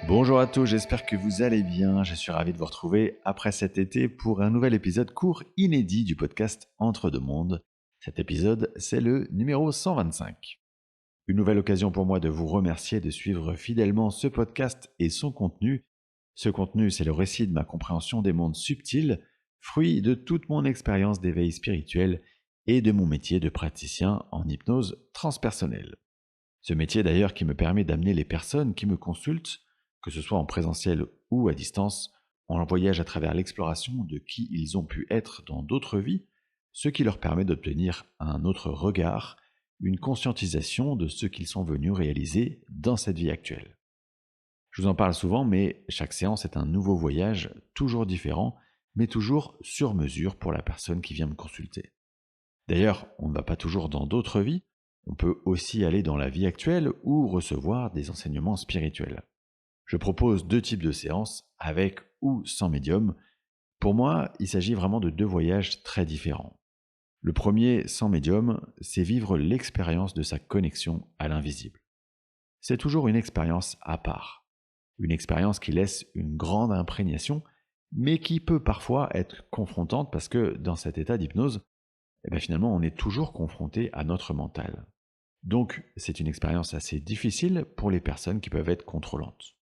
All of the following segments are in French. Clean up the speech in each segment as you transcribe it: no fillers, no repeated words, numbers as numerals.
Bonjour à tous, j'espère que vous allez bien. Je suis ravi de vous retrouver après cet été pour un nouvel épisode court inédit du podcast Entre deux mondes. Cet épisode, c'est le numéro 125. Une nouvelle occasion pour moi de vous remercier de suivre fidèlement ce podcast et son contenu. Ce contenu, c'est le récit de ma compréhension des mondes subtils, fruit de toute mon expérience d'éveil spirituel et de mon métier de praticien en hypnose transpersonnelle. Ce métier d'ailleurs qui me permet d'amener les personnes qui me consultent, que ce soit en présentiel ou à distance, en voyage à travers l'exploration de qui ils ont pu être dans d'autres vies, ce qui leur permet d'obtenir un autre regard, une conscientisation de ce qu'ils sont venus réaliser dans cette vie actuelle. Je vous en parle souvent, mais chaque séance est un nouveau voyage, toujours différent, mais toujours sur mesure pour la personne qui vient me consulter. D'ailleurs, on ne va pas toujours dans d'autres vies, on peut aussi aller dans la vie actuelle ou recevoir des enseignements spirituels. Je propose 2 types de séances, avec ou sans médium. Pour moi, il s'agit vraiment de 2 voyages très différents. Le premier, sans médium, c'est vivre l'expérience de sa connexion à l'invisible. C'est toujours une expérience à part. Une expérience qui laisse une grande imprégnation, mais qui peut parfois être confrontante parce que dans cet état d'hypnose, finalement, on est toujours confronté à notre mental. Donc, c'est une expérience assez difficile pour les personnes qui peuvent être contrôlantes.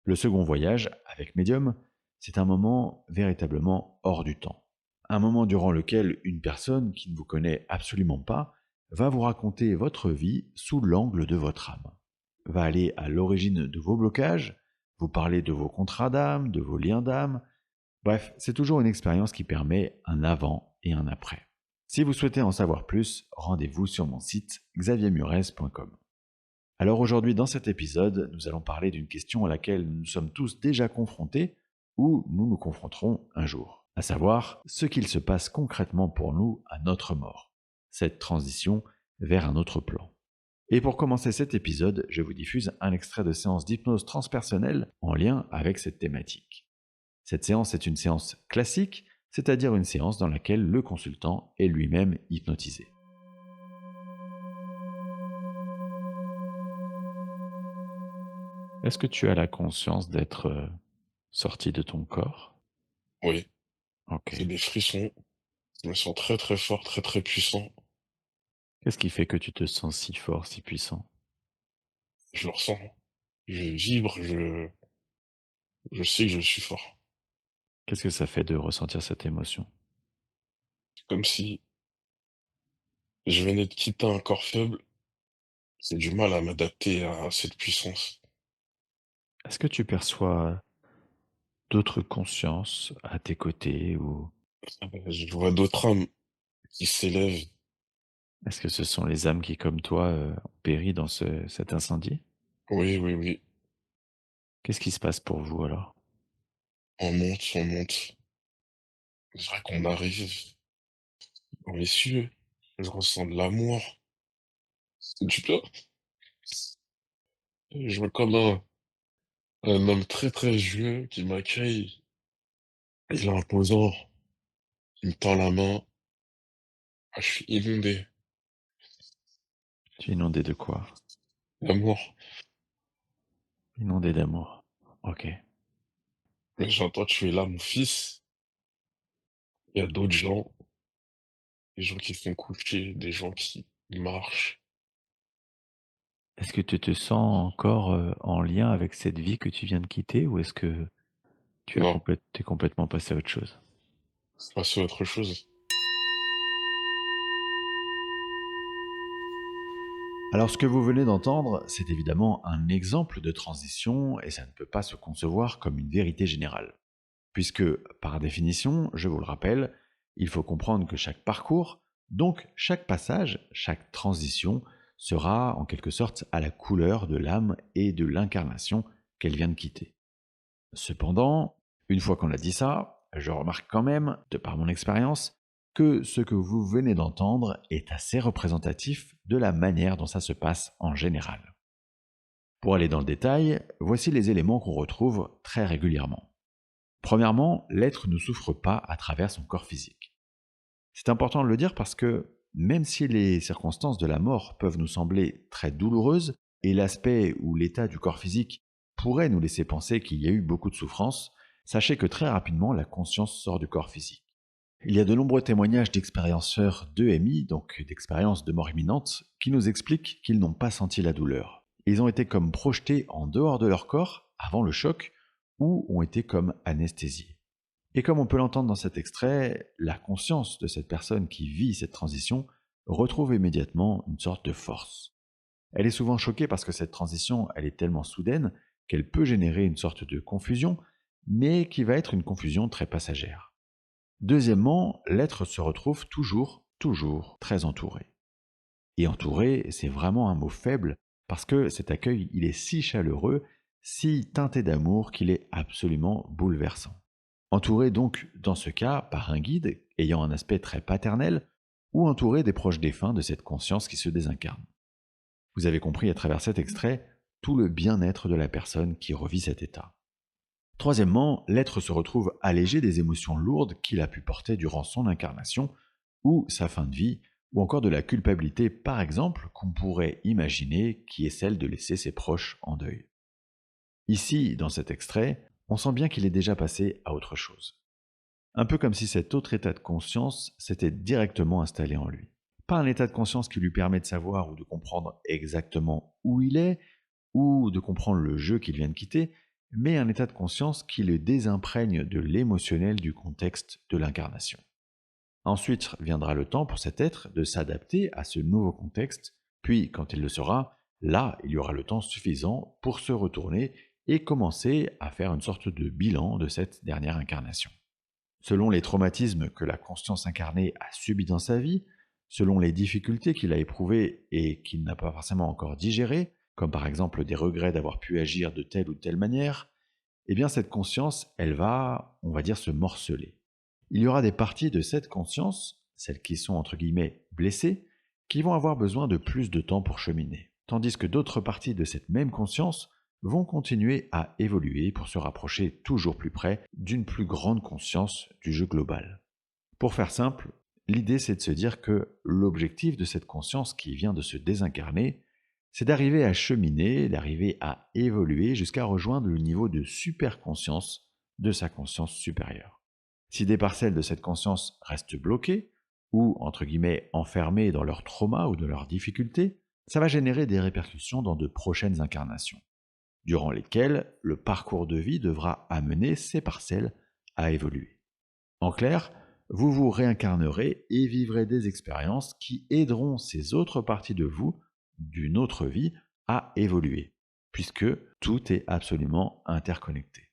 Le second voyage, avec médium, c'est un moment véritablement hors du temps. Un moment durant lequel une personne qui ne vous connaît absolument pas va vous raconter votre vie sous l'angle de votre âme. Va aller à l'origine de vos blocages, vous parler de vos contrats d'âme, de vos liens d'âme. Bref, c'est toujours une expérience qui permet un avant et un après. Si vous souhaitez en savoir plus, rendez-vous sur mon site xaviermurez.com. Alors aujourd'hui, dans cet épisode, nous allons parler d'une question à laquelle nous sommes tous déjà confrontés ou nous nous confronterons un jour, à savoir ce qu'il se passe concrètement pour nous à notre mort, cette transition vers un autre plan. Et pour commencer cet épisode, je vous diffuse un extrait de séance d'hypnose transpersonnelle en lien avec cette thématique. Cette séance est une séance classique, c'est-à-dire une séance dans laquelle le consultant est lui-même hypnotisé. Est-ce que tu as la conscience d'être sorti de ton corps? Oui, Ok. c'est des frissons. Je me sens très, très fort, très, très puissant. Qu'est-ce qui fait que tu te sens si fort, si puissant? Je le ressens. Je vibre, je sais que je suis fort. Qu'est-ce que ça fait de ressentir cette émotion? C'est comme si je venais de quitter un corps faible. J'ai du mal à m'adapter à cette puissance. Est-ce que tu perçois d'autres consciences à tes côtés ou Je vois d'autres âmes qui s'élèvent. est-ce que ce sont les âmes qui, comme toi, ont péri dans cet incendie? Oui, oui, oui. Qu'est-ce qui se passe pour vous alors? On monte, on monte. C'est vrai qu'on arrive dans les cieux. Je ressens de l'amour. C'est du bien. Je vois comme un homme très, très vieux qui m'accueille. Il est imposant. Il me tend la main. Ah, je suis inondé Tu es inondé de quoi? d'amour. Inondé d'amour. Ok. Mais j'entends: «Tu es là, mon fils». Il y a d'autres gens, des gens qui sont couchés, des gens qui marchent. Est-ce que tu te sens encore, en lien avec cette vie que tu viens de quitter ou est-ce que Non, tu es complètement passé à autre chose? c'est passé à autre chose. Alors ce que vous venez d'entendre, c'est évidemment un exemple de transition et ça ne peut pas se concevoir comme une vérité générale. Puisque, par définition, je vous le rappelle, il faut comprendre que chaque parcours, donc chaque passage, chaque transition, sera en quelque sorte à la couleur de l'âme et de l'incarnation qu'elle vient de quitter. Cependant, une fois qu'on a dit ça, je remarque quand même, de par mon expérience, que ce que vous venez d'entendre est assez représentatif de la manière dont ça se passe en général. Pour aller dans le détail, voici les éléments qu'on retrouve très régulièrement. Premièrement, l'être ne souffre pas à travers son corps physique. C'est important de le dire parce que même si les circonstances de la mort peuvent nous sembler très douloureuses et l'aspect ou l'état du corps physique pourrait nous laisser penser qu'il y a eu beaucoup de souffrance, sachez que très rapidement, la conscience sort du corps physique. Il y a de nombreux témoignages d'expérienceurs d'EMI, donc d'expériences de mort imminente, qui nous expliquent qu'ils n'ont pas senti la douleur. Ils ont été comme projetés en dehors de leur corps, avant le choc, ou ont été comme anesthésiés. Et comme on peut l'entendre dans cet extrait, la conscience de cette personne qui vit cette transition retrouve immédiatement une sorte de force. Elle est souvent choquée parce que cette transition, elle est tellement soudaine qu'elle peut générer une sorte de confusion, mais qui va être une confusion très passagère. Deuxièmement, l'être se retrouve toujours très entouré. Et entouré, c'est vraiment un mot faible parce que cet accueil, il est si chaleureux, si teinté d'amour qu'il est absolument bouleversant. Entouré donc, dans ce cas, par un guide ayant un aspect très paternel ou entouré des proches défunts de cette conscience qui se désincarne. Vous avez compris à travers cet extrait tout le bien-être de la personne qui revit cet état. Troisièmement, l'être se retrouve allégé des émotions lourdes qu'il a pu porter durant son incarnation ou sa fin de vie, ou encore de la culpabilité par exemple qu'on pourrait imaginer qui est celle de laisser ses proches en deuil. Ici, dans cet extrait, on sent bien qu'il est déjà passé à autre chose. Un peu comme si cet autre état de conscience s'était directement installé en lui. Pas un état de conscience qui lui permet de savoir ou de comprendre exactement où il est, ou de comprendre le jeu qu'il vient de quitter, mais un état de conscience qui le désimprègne de l'émotionnel du contexte de l'incarnation. Ensuite viendra le temps pour cet être de s'adapter à ce nouveau contexte, puis quand il le sera, là il y aura le temps suffisant pour se retourner et commencer à faire une sorte de bilan de cette dernière incarnation. Selon les traumatismes que la conscience incarnée a subis dans sa vie, selon les difficultés qu'il a éprouvées et qu'il n'a pas forcément encore digérées, comme par exemple des regrets d'avoir pu agir de telle ou telle manière, eh bien cette conscience, elle va, on va dire, se morceler. Il y aura des parties de cette conscience, celles qui sont entre guillemets blessées, qui vont avoir besoin de plus de temps pour cheminer, tandis que d'autres parties de cette même conscience vont continuer à évoluer pour se rapprocher toujours plus près d'une plus grande conscience du jeu global. Pour faire simple, l'idée c'est de se dire que l'objectif de cette conscience qui vient de se désincarner, c'est d'arriver à cheminer, d'arriver à évoluer jusqu'à rejoindre le niveau de super-conscience de sa conscience supérieure. Si des parcelles de cette conscience restent bloquées, ou entre guillemets enfermées dans leur trauma ou de leurs difficultés, ça va générer des répercussions dans de prochaines incarnations, durant lesquelles le parcours de vie devra amener ces parcelles à évoluer. En clair, vous vous réincarnerez et vivrez des expériences qui aideront ces autres parties de vous, d'une autre vie, à évoluer, puisque tout est absolument interconnecté.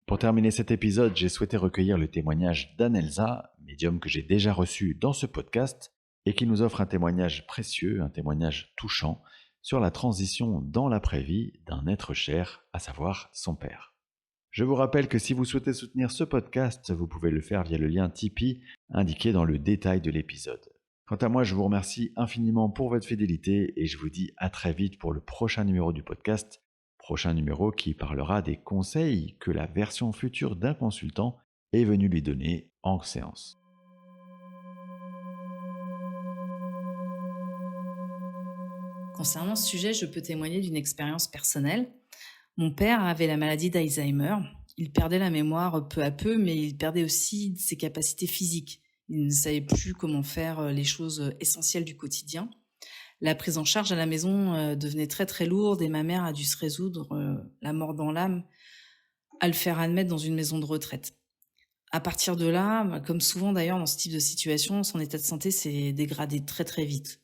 Pour terminer cet épisode, j'ai souhaité recueillir le témoignage d'Anelsa, médium que j'ai déjà reçu dans ce podcast, et qui nous offre un témoignage précieux, un témoignage touchant, sur la transition dans l'après-vie d'un être cher, à savoir son père. Je vous rappelle que si vous souhaitez soutenir ce podcast, vous pouvez le faire via le lien Tipeee indiqué dans le détail de l'épisode. Quant à moi, je vous remercie infiniment pour votre fidélité et je vous dis à très vite pour le prochain numéro du podcast, prochain numéro qui parlera des conseils que la version future d'un consultant est venue lui donner en séance. Concernant ce sujet, je peux témoigner d'une expérience personnelle. Mon père avait la maladie d'Alzheimer. Il perdait la mémoire peu à peu, mais il perdait aussi ses capacités physiques. Il ne savait plus comment faire les choses essentielles du quotidien. La prise en charge à la maison devenait très très lourde et ma mère a dû se résoudre, la mort dans l'âme, à le faire admettre dans une maison de retraite. À partir de là, comme souvent d'ailleurs dans ce type de situation, son état de santé s'est dégradé très très vite.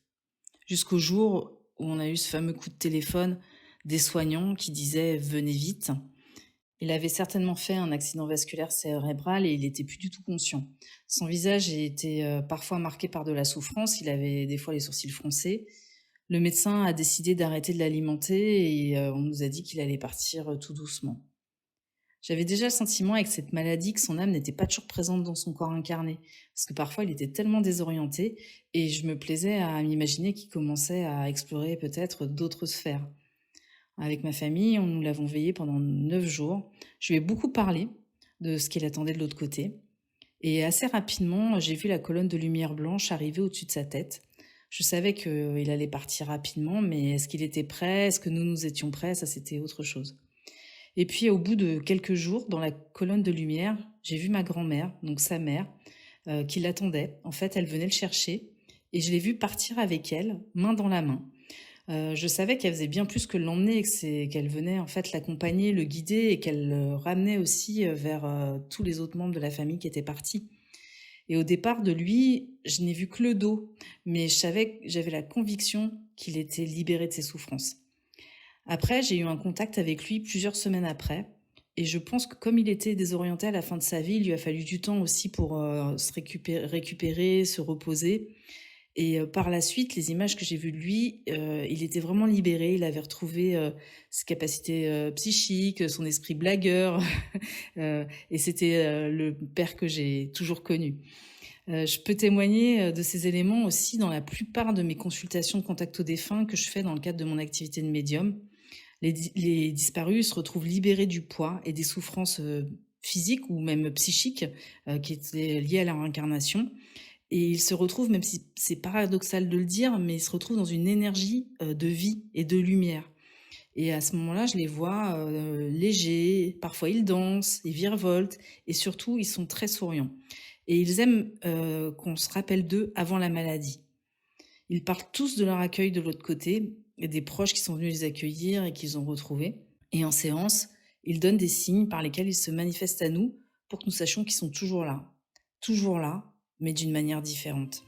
Jusqu'au jour où on a eu ce fameux coup de téléphone des soignants qui disaient « venez vite ». Il avait certainement fait un accident vasculaire cérébral et il n'était plus du tout conscient. Son visage était parfois marqué par de la souffrance, il avait des fois les sourcils froncés. Le médecin a décidé d'arrêter de l'alimenter et on nous a dit qu'il allait partir tout doucement. J'avais déjà le sentiment avec cette maladie que son âme n'était pas toujours présente dans son corps incarné, parce que parfois il était tellement désorienté et je me plaisais à m'imaginer qu'il commençait à explorer peut-être d'autres sphères. Avec ma famille, nous l'avons veillé pendant 9 jours. Je lui ai beaucoup parlé de ce qu'il attendait de l'autre côté. Et assez rapidement, j'ai vu la colonne de lumière blanche arriver au-dessus de sa tête. Je savais qu'il allait partir rapidement, mais est-ce qu'il était prêt? Est-ce que nous étions prêts? Ça, c'était autre chose. Et puis au bout de quelques jours, dans la colonne de lumière, j'ai vu ma grand-mère, donc sa mère, qui l'attendait. En fait, elle venait le chercher et je l'ai vue partir avec elle, main dans la main. Je savais qu'elle faisait bien plus que l'emmener, qu'elle venait en fait l'accompagner, le guider et qu'elle le ramenait aussi vers tous les autres membres de la famille qui étaient partis. Et au départ de lui, je n'ai vu que le dos, mais j'avais la conviction qu'il était libéré de ses souffrances. Après, j'ai eu un contact avec lui plusieurs semaines après, et je pense que comme il était désorienté à la fin de sa vie, il lui a fallu du temps aussi pour se récupérer, se reposer. Et par la suite, les images que j'ai vues de lui, il était vraiment libéré. Il avait retrouvé ses capacités psychiques, son esprit blagueur. Et c'était le père que j'ai toujours connu. Je peux témoigner de ces éléments aussi dans la plupart de mes consultations de contact aux défunts que je fais dans le cadre de mon activité de médium. Les disparus se retrouvent libérés du poids et des souffrances physiques ou même psychiques qui étaient liées à leur incarnation. Et ils se retrouvent, même si c'est paradoxal de le dire, mais ils se retrouvent dans une énergie de vie et de lumière. Et à ce moment-là, je les vois légers, parfois ils dansent, ils virevoltent, et surtout, ils sont très souriants. Et ils aiment qu'on se rappelle d'eux avant la maladie. Ils parlent tous de leur accueil de l'autre côté, et des proches qui sont venus les accueillir et qu'ils ont retrouvés. Et en séance, ils donnent des signes par lesquels ils se manifestent à nous pour que nous sachions qu'ils sont toujours là, mais d'une manière différente.